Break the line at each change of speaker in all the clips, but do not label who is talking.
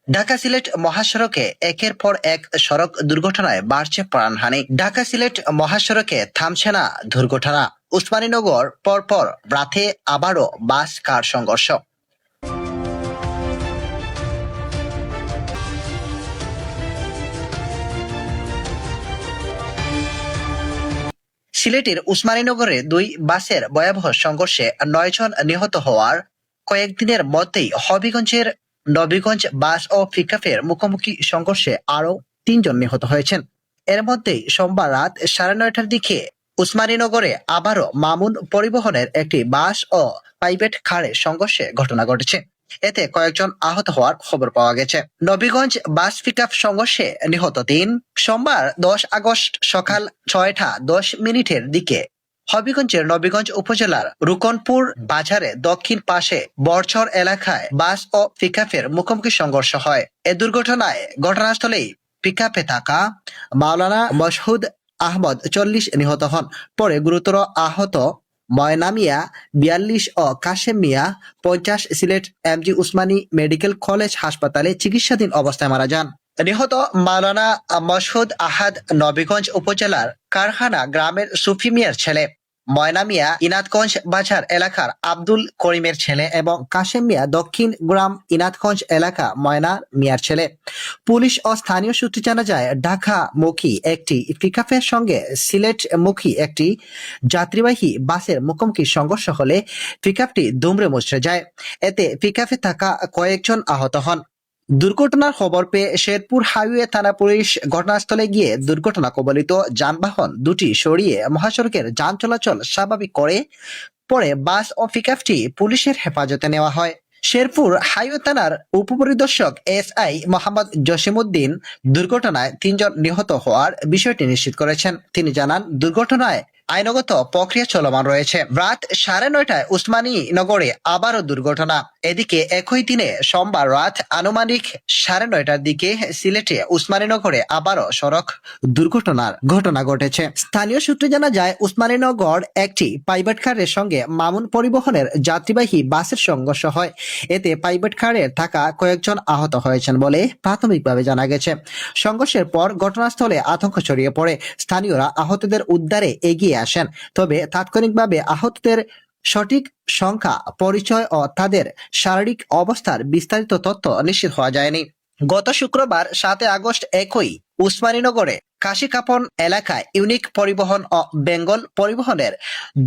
ঢাকা সিলেট মহাসড়কে একের পর এক সড়ক দুর্ঘটনায় বাড়ছে প্রাণহানি। ঢাকা সিলেট মহাসড়কে থামছে না দুর্ঘটনা। উসমানীনগর পরপর রাতে আবারও বাস কার সংঘর্ষ। সিলেটের উসমানীনগরে দুই বাসের ভয়াবহ সংঘর্ষে 9 জন নিহত হওয়ার কয়েকদিনের মধ্যেই হবিগঞ্জের নবীগঞ্জ বাস ও পিকআপের মুখোমুখি সংঘর্ষে আরো 3 জন নিহত হয়েছেন। এর মধ্যেই সোমবার রাত 9:30টার দিকে উসমানীনগরে আবারও মামুন পরিবহনের একটি বাস ও প্রাইভেট কারে সংঘর্ষে ঘটনা ঘটেছে। এতে কয়েকজন আহত হওয়ার খবর পাওয়া গেছে। নবীগঞ্জ বাস পিকআপ সংঘর্ষে নিহত 3। সোমবার 10 আগস্ট সকাল 6টা 10 মিনিটের দিকে হবিগঞ্জের নবীগঞ্জ উপজেলার রুকনপুর বাজারে দক্ষিণ পাশে বরচর এলাকায় বাস ও পিকআপের মুখোমুখি সংঘর্ষ হয়। এ দুর্ঘটনায় ঘটনাস্থলেই পিকআপে থাকা মাওলানা মশহুদ আহমদ 40 নিহত হন। পরে গুরুতর আহত ময়না মিয়া 42 ও কাশেম মিয়া 50 Sylhet MG Usmani medical college হাসপাতালে চিকিৎসাধীন অবস্থায় মারা যান। নিহত মাওলানা মশহুদ আহাদ নবীগঞ্জ উপজেলার কারখানা গ্রামের সুফি মিয়ার ছেলে, ময়না মিয়া ইনাতগঞ্জ বাজার এলাকার আব্দুল করিমের ছেলে এবং কাশেম মিয়া দক্ষিণ গ্রাম ইনাতগঞ্জ এলাকা ময়না মিয়ার ছেলে। পুলিশ ও স্থানীয় সূত্রে জানা যায়, ঢাকা মুখী একটি পিকআপের সঙ্গে সিলেট মুখী একটি যাত্রীবাহী বাসের মুখোমুখি সংঘর্ষ হলে পিকআপটি দুমড়ে মুচড়ে যায়। এতে পিকআপে থাকা কয়েকজন আহত হন। দুর্ঘটনার খবর পেয়ে শেরপুর হাইওয়ে থানা পুলিশ ঘটনাস্থলে গিয়ে দুর্ঘটনা কবলিত যানবাহন দুটি সরিয়ে মহাসড়কের যান চলাচল স্বাভাবিক করে পরে বাস ও পিকআপটি পুলিশের হেফাজতে নেওয়া হয়। শেরপুর হাইওয়ে থানার উপপরিদর্শক SI মোহাম্মদ জসিমউদ্দিন দুর্ঘটনায় 3 জন নিহত হওয়ার বিষয়টি নিশ্চিত করেছেন। তিনি জানান, দুর্ঘটনায় আইনগত প্রক্রিয়া চলমান রয়েছে। রাত 9:30টায় উসমানীনগরে আবারও দুর্ঘটনা। এদিকে একই দিনে সোমবার রাত আনুমানিক 9:30টার দিকে সিলেটে উসমানীনগরে আবারও সড়ক দুর্ঘটনার ঘটনা ঘটেছে। স্থানীয় সূত্রে জানা যায়, উসমানীনগর একটি প্রাইভেট কারের সঙ্গে মামুন পরিবহনের যাত্রীবাহী বাসের সংঘর্ষ হয়। এতে প্রাইভেট কারে থাকা কয়েকজন আহত হয়েছেন বলে প্রাথমিকভাবে জানা গেছে। সংঘর্ষের পর ঘটনাস্থলে আতঙ্ক ছড়িয়ে পড়ে। স্থানীয়রা আহতদের উদ্ধারে এগিয়ে আসেন, তবে তাৎক্ষণিকভাবে আহতদের সঠিক সংখ্যা, পরিচয় ও তাদের শারীরিক অবস্থার বিস্তারিত তথ্য নিশ্চিত হওয়া যায়নি। গত শুক্রবার 7 আগস্ট একই উসমানীনগরে কাশিকাপন এলাকায় ইউনিক পরিবহন ও বেঙ্গল পরিবহনের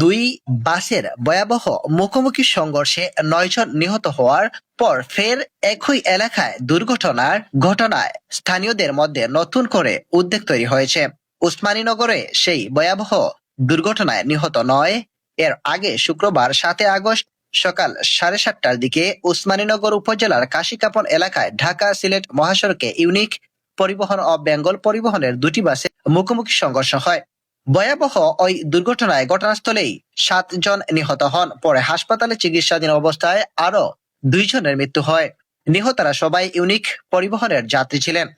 দুই বাসের ভয়াবহ মুখোমুখি সংঘর্ষে 9 জন নিহত হওয়ার পর ফের একই এলাকায় দুর্ঘটনার ঘটনায় স্থানীয়দের মধ্যে নতুন করে উদ্বেগ তৈরি হয়েছে। উসমানীনগরে সেই ভয়াবহ দুর্ঘটনায় নিহত নয়। এর আগে শুক্রবার 7 আগস্ট সকাল 7:30টার দিকে উসমানীনগর উপজেলার কাশিকাপন এলাকায় ঢাকা সিলেট মহাসড়কে ইউনিক পরিবহন ও বেঙ্গল পরিবহনের দুটি বাসে মুখোমুখি সংঘর্ষ হয়। ভয়াবহ ওই দুর্ঘটনায় ঘটনাস্থলেই 7 জন নিহত হন। পরে হাসপাতালে চিকিৎসাধীন অবস্থায় আরো 2 জনের মৃত্যু হয়। নিহতরা সবাই ইউনিক পরিবহনের যাত্রী ছিলেন।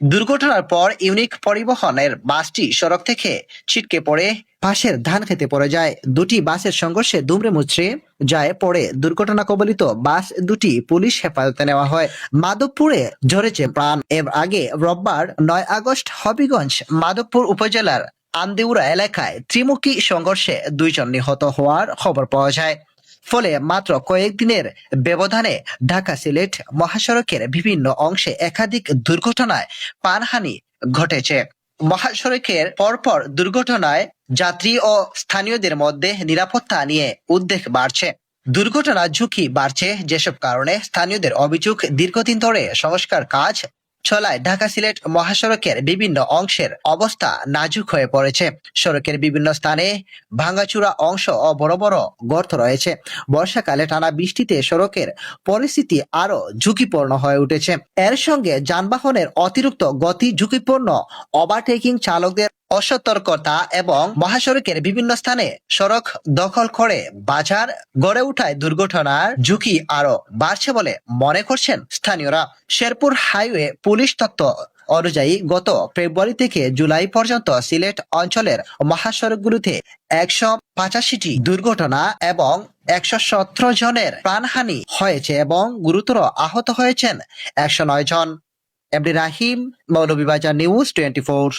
দুর্ঘটনার পর ইউনিক পরিবহনের বাসটি সড়ক থেকে ছিটকে পড়ে পাশের ধান খেতে পড়ে যায়। দুটি বাসের সংঘর্ষে দুমড়ে মুচড়ে যায়। পরে দুর্ঘটনা কবলিত বাস দুটি পুলিশ হেফাজতে নেওয়া হয়। মাধবপুরে ঝরেছে প্রাণ। এর আগে রোববার 9 আগস্ট হবিগঞ্জ মাধবপুর উপজেলার আন্দিউরা এলাকায় ত্রিমুখী সংঘর্ষে 2 জন নিহত হওয়ার খবর পাওয়া যায়। ফলে মাত্র কয়েকদিনের ব্যবধানে ঢাকা সিলেট মহাসড়কের বিভিন্ন অংশে একাধিক দুর্ঘটনায় প্রাণহানি ঘটেছে। মহাসড়কের পরপর দুর্ঘটনায় যাত্রী ও স্থানীয়দের মধ্যে নিরাপত্তা নিয়ে উদ্বেগ বাড়ছে। দুর্ঘটনা ঝুঁকি বাড়ছে যেসব কারণে স্থানীয়দের অভিযোগ, দীর্ঘদিন ধরে সংস্কার কাজ চলায় ঢাকা সিলেট মহাসড়কের বিভিন্ন অংশের অবস্থা নাজুক হয়ে পড়েছে। সড়কের বিভিন্ন স্থানে ভাঙাচুরা অংশ ও বড় বড় গর্ত রয়েছে। বর্ষাকালে টানা বৃষ্টিতে সড়কের পরিস্থিতি আরো ঝুঁকিপূর্ণ হয়ে উঠেছে। এর সঙ্গে যানবাহনের অতিরিক্ত গতি, ঝুঁকিপূর্ণ ওভারটেকিং, চালকদের অসতর্কতা এবং মহাসড়কের বিভিন্ন স্থানে সড়ক দখল করে বাজার গড়ে ওঠায় দুর্ঘটনার ঝুঁকি আরো বাড়ছে বলে মনে করছেন স্থানীয়রা। শেরপুর হাইওয়ে পুলিশ তথ্য অনুযায়ী গত ফেব্রুয়ারি থেকে জুলাই পর্যন্ত সিলেট অঞ্চলের মহাসড়কগুলোতে 185টি দুর্ঘটনা এবং 117 জনের প্রাণহানি হয়েছে এবং গুরুতর আহত হয়েছেন 109 জন। এমডি রাহিম, মৌলভীবাজার নিউজ 24।